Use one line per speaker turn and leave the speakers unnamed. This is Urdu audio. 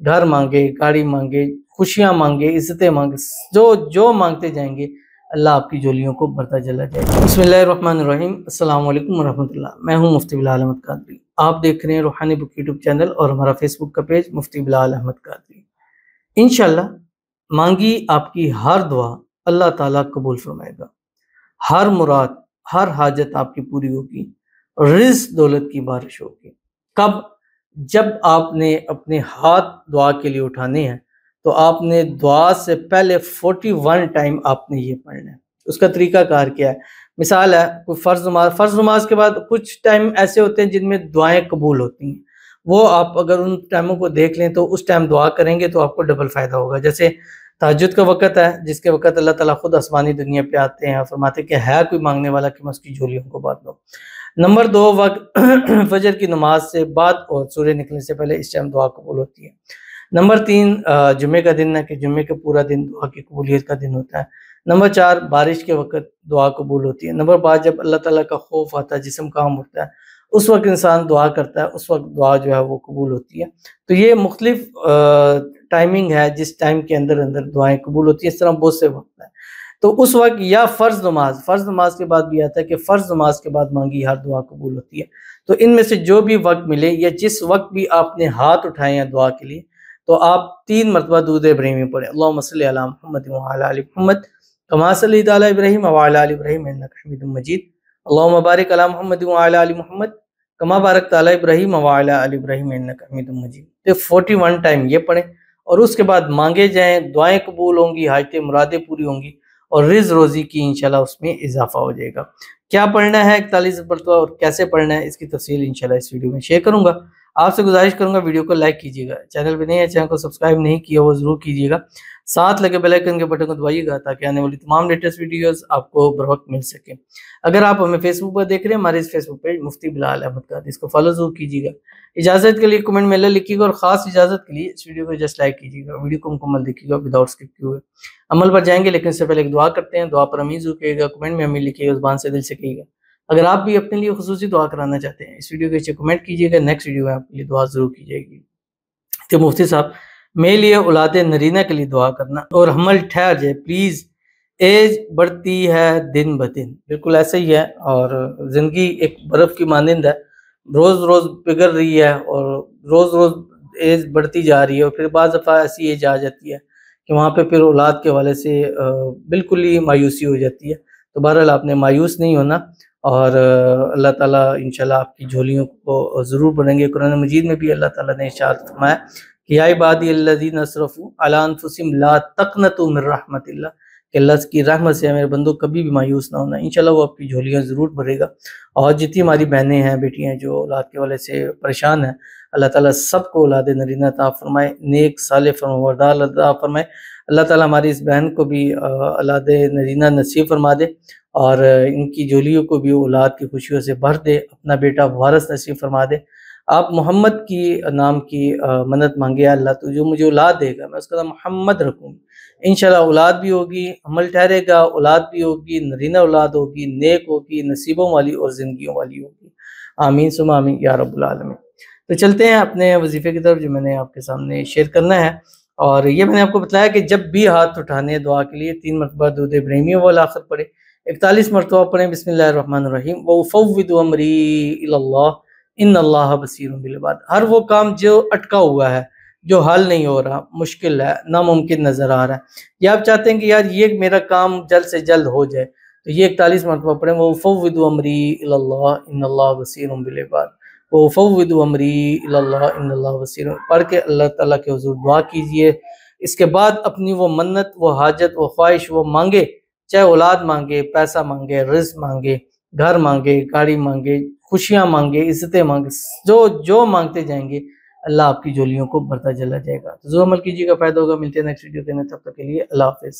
گھر مانگے، گاڑی مانگے، خوشیاں مانگے، عزتیں مانگے، جو مانگتے جائیں گے اللہ آپ کی جھولیوں کو بھرتا چلا جائے گا۔ بسم اللہ الرحمن الرحیم۔ السلام علیکم ورحمۃ اللہ۔ میں ہوں مفتی بلال احمد قادری۔ آپ دیکھ رہے ہیں روحانی بک یوٹیوب چینل اور ہمارا فیس بک کا پیج مفتی بلال احمد قادری۔ انشاءاللہ مانگی آپ کی ہر دعا اللہ تعالیٰ قبول فرمائے گا، ہر مراد، ہر حاجت آپ کی پوری ہوگی، رزق دولت کی بارش ہوگی۔ کب؟ جب آپ نے اپنے ہاتھ دعا کے لیے اٹھانے ہیں تو آپ نے دعا سے پہلے 41 ٹائم آپ نے یہ پڑھنا ہے۔ اس کا طریقہ کار کیا ہے؟ مثال ہے کوئی فرض نماز کے بعد کچھ ٹائم ایسے ہوتے ہیں جن میں دعائیں قبول ہوتی ہیں، وہ آپ اگر ان ٹائموں کو دیکھ لیں تو اس ٹائم دعا کریں گے تو آپ کو ڈبل فائدہ ہوگا۔ جیسے تہجد کا وقت ہے جس کے وقت اللہ تعالیٰ خود آسمانی دنیا پہ آتے ہیں اور فرماتے کہ ہے کوئی مانگنے والا کہ میں اس کی جھولیوں کو بھر دوں۔ نمبر 2 وقت فجر کی نماز سے بعد اور سورج نکلنے سے پہلے، اس ٹائم دعا قبول ہوتی ہے۔ نمبر 3 جمعے کا دن ہے کہ جمعے کا پورا دن دعا کی قبولیت کا دن ہوتا ہے۔ نمبر 4 بارش کے وقت دعا قبول ہوتی ہے۔ نمبر 5 جب اللہ تعالیٰ کا خوف آتا ہے، جسم کام ہوتا ہے، اس وقت انسان دعا کرتا ہے، اس وقت دعا جو ہے وہ قبول ہوتی ہے۔ تو یہ مختلف ٹائمنگ ہے جس ٹائم کے اندر دعائیں قبول ہوتی ہیں۔ اس طرح بہت سے وقت ہیں، تو اس وقت یا فرض نماز کے بعد بھی آتا ہے کہ فرض نماز کے بعد مانگی ہر دعا قبول ہوتی ہے۔ تو ان میں سے جو بھی وقت ملے یا جس وقت بھی آپ نے ہاتھ اٹھائے ہیں دعا کے لیے تو آپ 3 مرتبہ درود ابراہیمی پڑھیں۔ اللہم صلی علی محمد وعلی آل محمد کما صلیت علی ابراہیم وعلی آل ابراہیم انک حمید مجید، اللہم بارک علی محمد وعلی آل محمد کما بارکت علی ابراہیم وعلی آل ابراہیم انک حمید مجید۔ تو 41 ٹائم یہ پڑھیں اور اس کے بعد مانگے جائیں، دعائیں قبول ہوں گی، حاجتیں مرادیں پوری ہوں گی اور رزق روزی کی انشاءاللہ اس میں اضافہ ہو جائے گا۔ کیا پڑھنا ہے 41 مرتبہ اور کیسے پڑھنا ہے اس کی تفصیل انشاءاللہ اس ویڈیو میں شیئر کروں گا۔ آپ سے گزارش کروں گا ویڈیو کو لائک کیجیے گا، چینل پہ نہیں ہے چینل کو سبسکرائب نہیں کیا وہ ضرور کیجیے گا، ساتھ لگے بیل آئیکن کے بٹن کو دبائیے گا تاکہ آنے والی تمام لیٹسٹ ویڈیوز آپ کو بروقت مل سکے۔ اگر آپ ہمیں فیس بک پر دیکھ رہے ہیں ہمارے اس فیس بک پیج مفتی بلال احمد قادری، اس کو فالو ضرور کیجیے گا۔ اجازت کے لیے کمنٹ میں اللہ لکھیے گا اور خاص اجازت کے لیے اس ویڈیو کو جسٹ لائک کیجیے گا، ویڈیو کو مکمل دیکھیے گا وداؤٹ اسکپ کیے ہوئے۔ عمل پر جائیں گے لیکن اس سے پہلے ایک دعا کرتے ہیں، دعا پر امین ضرور کیجیے گا، کمنٹ میں امین لکھیے گا، زبان سے دل سے کہیے گا۔ اگر آپ بھی اپنے لیے خصوصی دعا کرانا چاہتے ہیں اس ویڈیو کے نیچے کمنٹ کیجیے گا، نیکسٹ ویڈیو میں آپ کے لیے دعا ضرور کی جائے گی۔ تو مفتی صاحب میرے لیے اولاد نرینہ کے لیے دعا کرنا اور حمل ٹھہر جائے پلیز، ایج بڑھتی ہے دن بدن۔ بالکل ایسا ہی ہے، اور زندگی ایک برف کی مانند ہے، روز روز پگھل رہی ہے اور روز روز ایج بڑھتی جا رہی ہے، اور پھر بعض دفعہ ایسی ایج آ جاتی ہے کہ وہاں پہ پھر اولاد کے حوالے سے بالکل ہی مایوسی ہو جاتی ہے۔ تو بہرحال آپ نے مایوس نہیں ہونا اور اللہ تعالیٰ انشاءاللہ آپ کی جھولیوں کو ضرور بھریں گے۔ قرآن مجید میں بھی اللہ تعالیٰ نے ارشاد فرمایا کہ یا عبادی الذین اسرفوا علی انفسہم لا تقنطوا من رحمت اللہ، کہ اللہ کی رحمت سے میرے بندوں کبھی بھی مایوس نہ ہونا، انشاءاللہ وہ آپ کی جھولیاں ضرور بھرے گا۔ اور جتنی ہماری بہنیں ہیں، بیٹیاں ہیں جو اولاد کے والے سے پریشان ہیں، اللہ تعالیٰ سب کو اولاد نرینہ عطا فرمائے، نیک صالح فرمانبردار عطا فرمائے۔ اللہ تعالیٰ ہماری اس بہن کو بھی اولاد نرینہ نصیب فرما دے اور ان کی جھولیوں کو بھی اولاد کی خوشیوں سے بھر دے، اپنا بیٹا وارث نصیب فرما دے۔ آپ محمد کی نام کی منت مانگے، اللہ تو جو مجھے اولاد دے گا میں اس کا نام محمد رکھوں، انشاءاللہ اولاد بھی ہوگی، عمل ٹھہرے گا، اولاد بھی ہوگی، نرینہ اولاد ہوگی، نیک ہوگی، نصیبوں والی اور زندگیوں والی ہوگی۔ آمین ثم آمین یا رب العالمین۔ تو چلتے ہیں اپنے وظیفے کی طرف جو میں نے آپ کے سامنے شیئر کرنا ہے، اور یہ میں نے آپ کو بتایا کہ جب بھی ہاتھ اٹھانے دعا کے لیے 3 مرتبہ درود ابراہیمی والآخر پڑھے، 41 مرتبہ پڑھیں بسم اللہ الرحمن الرحیم وَأُفَوِّضُ أَمْرِي إِلَى اللَّهِ ان اللہ بصیر بالعباد۔ ہر وہ کام جو اٹکا ہوا ہے، جو حل نہیں ہو رہا، مشکل ہے، ناممکن نظر آ رہا ہے، یا آپ چاہتے ہیں کہ یار یہ میرا کام جلد سے جلد ہو جائے، تو یہ 41 مرتبہ پڑھیں وَأُفَوِّضُ أَمْرِي إِلَى اللَّهِ إِنَّ اللَّهَ بَصِيرٌ بِالْعِبَادِ، وَأُفَوِّضُ أَمْرِي إِلَى اللَّهِ إِنَّ اللَّهَ بَصِيرٌ، پڑھ کے اللہ تعالیٰ کے حضور دعا کیجئے۔ اس کے بعد اپنی وہ منت، وہ حاجت، وہ خواہش وہ مانگے، چاہے اولاد مانگے، پیسہ مانگے، رزق مانگے، گھر مانگے، گاڑی مانگے، خوشیاں مانگے، عزتیں مانگے، جو مانگتے جائیں گے اللہ آپ کی جھولیوں کو بھرتا چلا جائے گا۔ تو ضرور عمل کیجیے گا، فائدہ ہوگا۔ ملتے ہیں نیکسٹ ویڈیو کے اندر، تب تک کے لیے اللہ حافظ۔